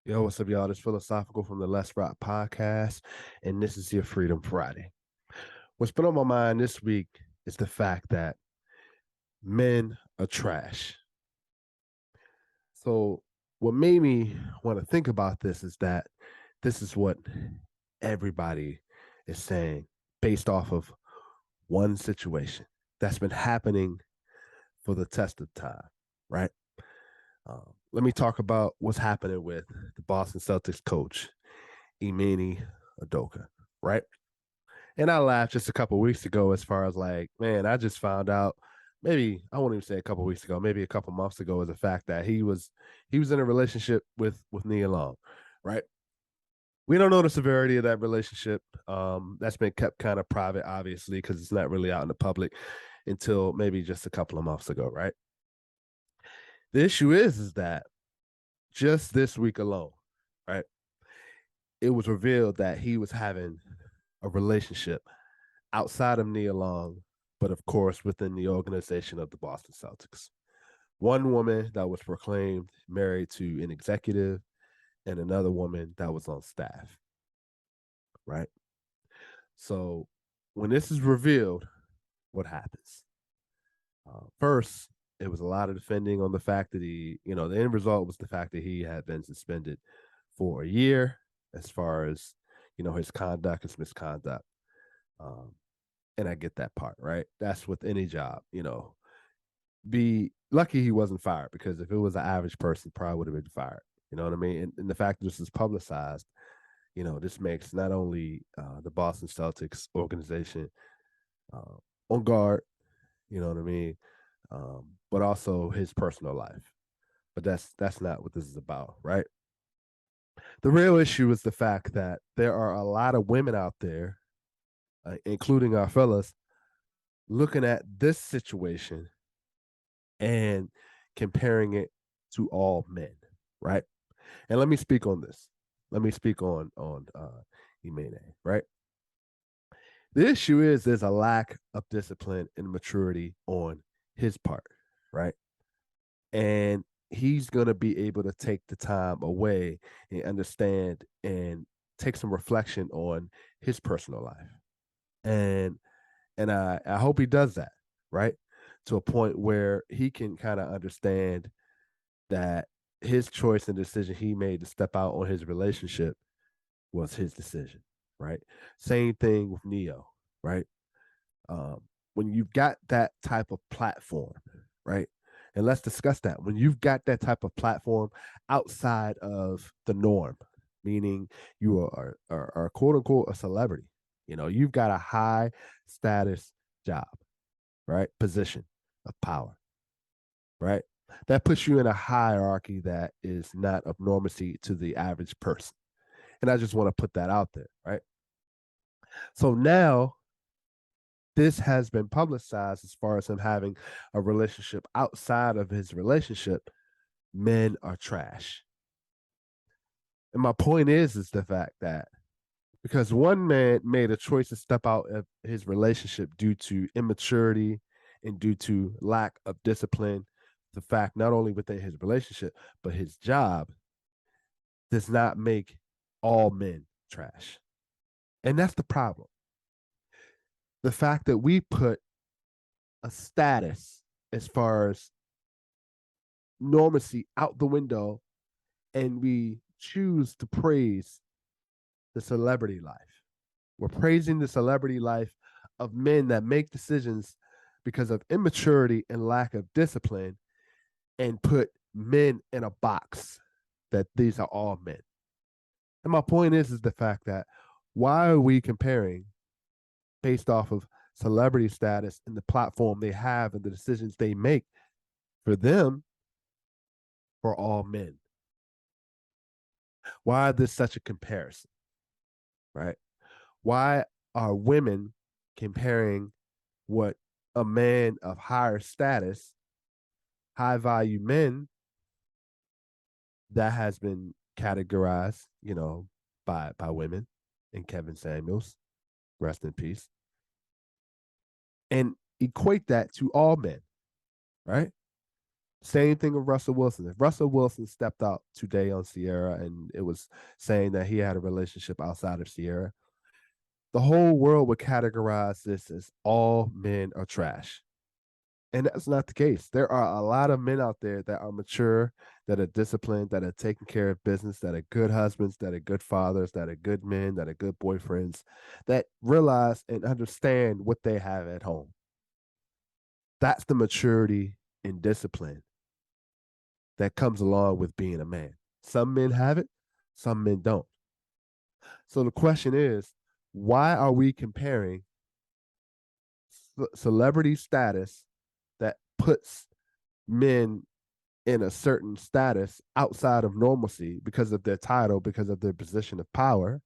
Yo, what's up, y'all? This is Philosophical from the Let's Rock podcast, and this is your Freedom Friday. What's been on my mind this week is the fact that men are trash. So, what made me want to think about this is that this is what everybody is saying based off of one situation that's been happening for the test of time, right? Let me talk about what's happening with the Boston Celtics coach, Imani Udoka, right? And I laughed just a couple weeks ago as far as like, man, I just found out maybe I won't even say a couple weeks ago, maybe a couple months ago, is the fact that he was in a relationship with Nia Long, right? We don't know the severity of that relationship. That's been kept kind of private, obviously, because it's not really out in the public until maybe just a couple of months ago, right? The issue is that just this week alone, right? It was revealed that he was having a relationship outside of Nia Long, but of course within the organization of the Boston Celtics. One woman that was proclaimed married to an executive, and another woman that was on staff, right? So when this is revealed, what happens? First, it was a lot of defending on the fact that the end result was the fact that he had been suspended for a year as far as, his conduct, his misconduct. Um, and I get that part, right? That's with any job, Be lucky he wasn't fired, because if it was an average person, probably would have been fired. You know what I mean? And the fact that this is publicized, this makes not only the Boston Celtics organization uh, on guard, you know what I mean, but also his personal life. But that's not what this is about, right? The real issue is the fact that there are a lot of women out there, including our fellas, looking at this situation and comparing it to all men, right? And let me speak on this. Let me speak on Imene, right? The issue is there's a lack of discipline and maturity on his part, right? And he's going to be able to take the time away and understand and take some reflection on his personal life. And I hope he does that, right? To a point where he can kind of understand that his choice and decision he made to step out on his relationship was his decision, right? Same thing with Neo, right? When you've got that type of platform, right? And let's discuss that. When you've got that type of platform outside of the norm, meaning you are quote unquote a celebrity, you've got a high status job, right? Position of power, right? That puts you in a hierarchy that is not of normacy to the average person. And I just want to put that out there, right? So now this has been publicized as far as him having a relationship outside of his relationship. Men are trash. And my point is the fact that because one man made a choice to step out of his relationship due to immaturity and due to lack of discipline, the fact not only within his relationship, but his job does not make all men trash. And that's the problem. The fact that we put a status as far as normacy out the window and we choose to praise the celebrity life. We're praising the celebrity life of men that make decisions because of immaturity and lack of discipline and put men in a box that these are all men. And my point is the fact that why are we comparing based off of celebrity status and the platform they have and the decisions they make for them for all men? Why is this such a comparison? Right? Why are women comparing what a man of higher status, high value men that has been categorized, by women, and Kevin Samuels, rest in peace, and equate that to all men, right? Same thing with Russell Wilson. If Russell Wilson stepped out today on Sierra and it was saying that he had a relationship outside of Sierra, the whole world would categorize this as all men are trash. And that's not the case. There are a lot of men out there that are mature, that are disciplined, that are taking care of business, that are good husbands, that are good fathers, that are good men, that are good boyfriends, that realize and understand what they have at home. That's the maturity and discipline that comes along with being a man. Some men have it, some men don't. So the question is, why are we comparing celebrity status that puts men in a certain status outside of normalcy because of their title, because of their position of power,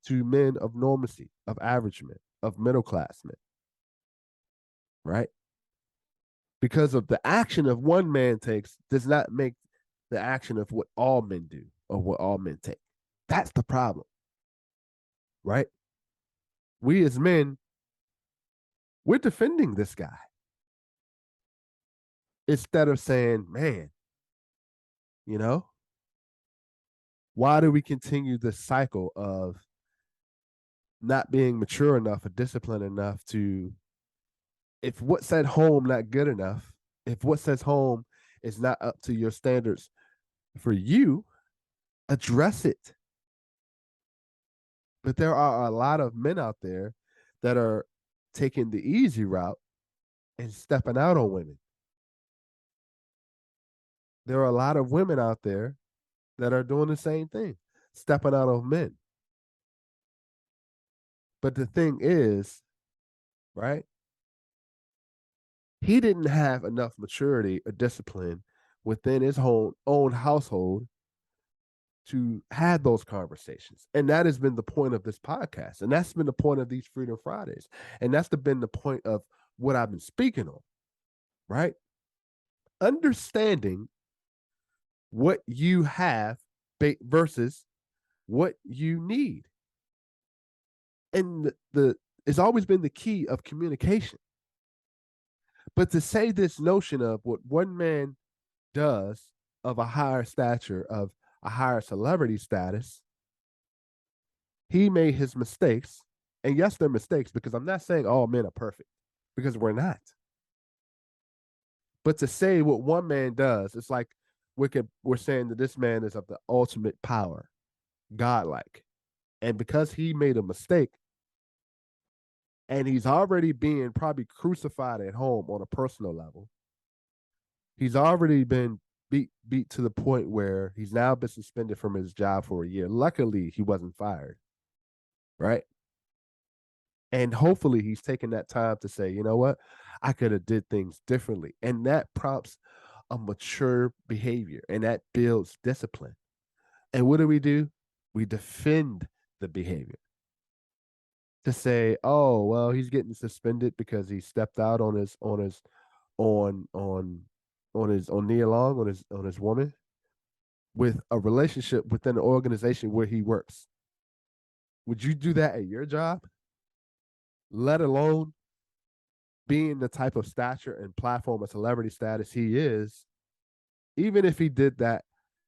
to men of normalcy, of average men, of middle class men, right? Because of the action of one man takes does not make the action of what all men do or what all men take. That's the problem, right? We as men, we're defending this guy instead of saying, man, you know, why do we continue this cycle of not being mature enough or disciplined enough to, if what's at home not good enough, if what says home is not up to your standards for you, address it. But there are a lot of men out there that are taking the easy route and stepping out on women. There are a lot of women out there that are doing the same thing, stepping out on men. But the thing is, right? He didn't have enough maturity or discipline within his own household to have those conversations. And that has been the point of this podcast. And that's been the point of these Freedom Fridays. And that's been the point of what I've been speaking on, right? Understanding what you have versus what you need. And it's always been the key of communication. But to say this notion of what one man does of a higher stature, of a higher celebrity status, he made his mistakes. And yes, they're mistakes, because I'm not saying all men are perfect, because we're not. But to say what one man does, it's like we're saying that this man is of the ultimate power, godlike. And because he made a mistake, and he's already being probably crucified at home on a personal level, he's already been beat to the point where he's now been suspended from his job for a year. Luckily, he wasn't fired, right? And hopefully he's taking that time to say, you know what, I could have did things differently. And that prompts a mature behavior, and that builds discipline. And what do? We defend the behavior. To say, oh, well, he's getting suspended because he stepped out on his on Nia Long, on his woman, with a relationship within an organization where he works. Would you do that at your job? Let alone being the type of stature and platform of celebrity status he is, even if he did that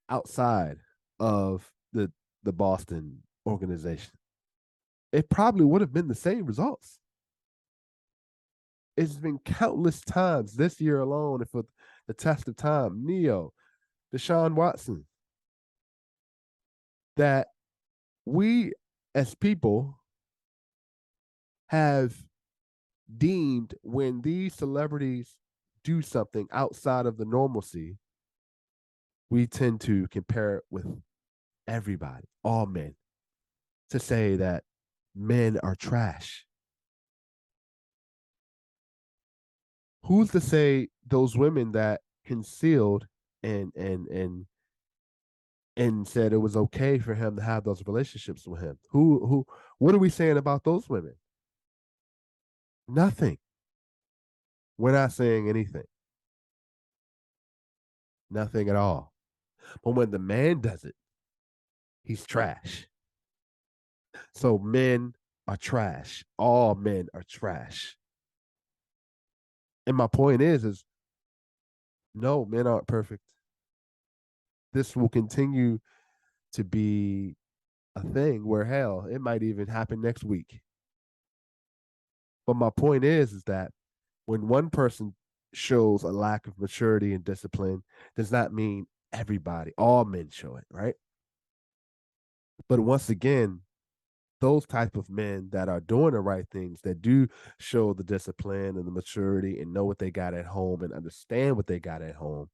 outside of the Boston organization, it probably would have been the same results. It's been countless times this year alone, and for the test of time, Neo, Deshaun Watson, that we as people have deemed when these celebrities do something outside of the normalcy, we tend to compare it with everybody, all men, to say that men are trash. Who's to say those women that concealed and said it was okay for him to have those relationships with him? What are we saying about those women? Nothing. We're not saying anything. Nothing at all. But when the man does it, he's trash. So men are trash. All men are trash. And my point is No, men aren't perfect. This will continue to be a thing where hell, it might even happen next week. But my point is that when one person shows a lack of maturity and discipline, does not mean everybody, all men show it, right? But once again, those type of men that are doing the right things, that do show the discipline and the maturity and know what they got at home and understand what they got at home,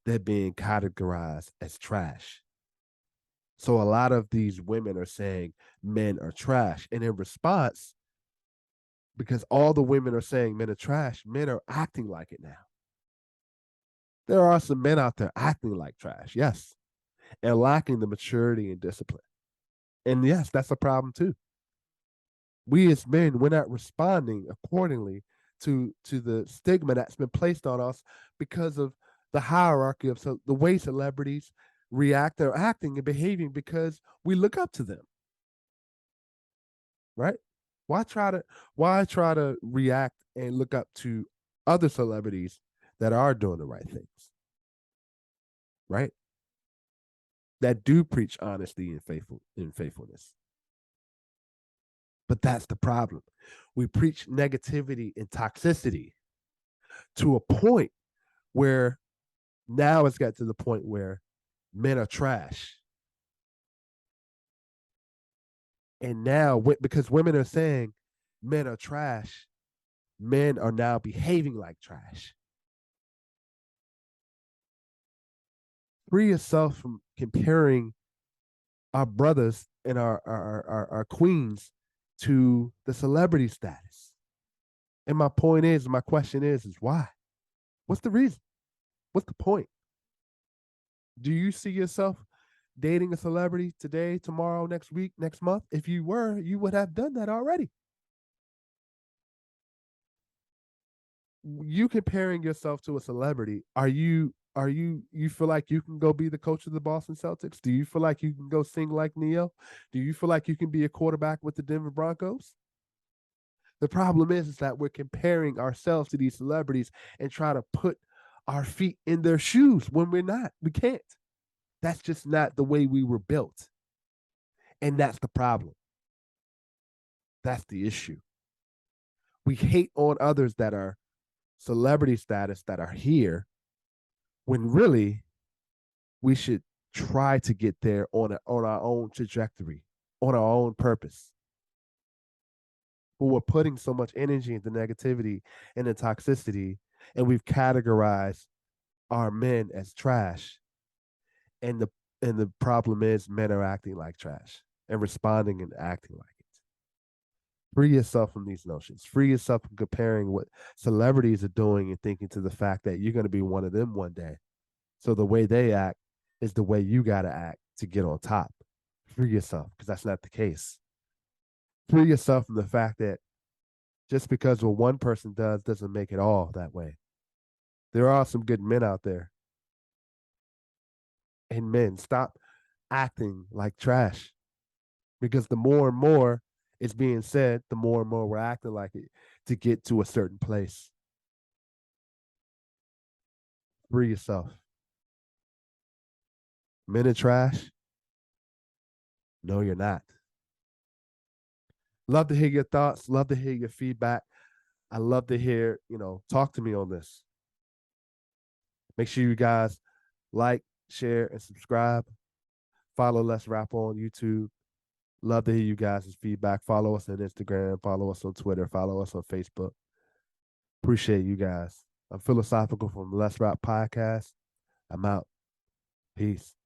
they're being categorized as trash. So a lot of these women are saying men are trash. And in response, because all the women are saying men are trash, men are acting like it now. There are some men out there acting like trash, yes, and lacking the maturity and discipline. And yes, that's a problem too. We as men, we're not responding accordingly to the stigma that's been placed on us because of the hierarchy of the way celebrities react or acting and behaving because we look up to them, right? Why try to why try to react and look up to other celebrities that are doing the right things, right? That do preach honesty and faithfulness. But that's the problem. We preach negativity and toxicity to a point where now it's got to the point where men are trash. And now, because women are saying men are trash, men are now behaving like trash. Free yourself from comparing our brothers and our queens to the celebrity status. And my point is, my question is why? What's the reason? What's the point? Do you see yourself dating a celebrity today, tomorrow, next week, next month? If you were, you would have done that already. You comparing yourself to a celebrity, you feel like you can go be the coach of the Boston Celtics? Do you feel like you can go sing like Neo? Do you feel like you can be a quarterback with the Denver Broncos? The problem is that we're comparing ourselves to these celebrities and try to put our feet in their shoes when we're not. We can't. That's just not the way we were built. And that's the problem. That's the issue. We hate on others that are celebrity status that are here when really we should try to get there on our own trajectory, on our own purpose. But we're putting so much energy into negativity and the toxicity, and we've categorized our men as trash. And the problem is men are acting like trash and responding and acting like it. Free yourself from these notions. Free yourself from comparing what celebrities are doing and thinking to the fact that you're going to be one of them one day. So the way they act is the way you got to act to get on top. Free yourself, because that's not the case. Free yourself from the fact that just because what one person does doesn't make it all that way. There are some good men out there. And men, stop acting like trash, because the more and more it's being said, the more and more we're acting like it to get to a certain place. Free yourself. Men are trash? No, you're not. Love to hear your thoughts. Love to hear your feedback. I love to hear, talk to me on this. Make sure you guys like, share, and subscribe. Follow Let's Rap on YouTube. Love to hear you guys' feedback. Follow us on Instagram. Follow us on Twitter. Follow us on Facebook. Appreciate you guys. I'm Philosophical from Let's Rap Podcast. I'm out. Peace.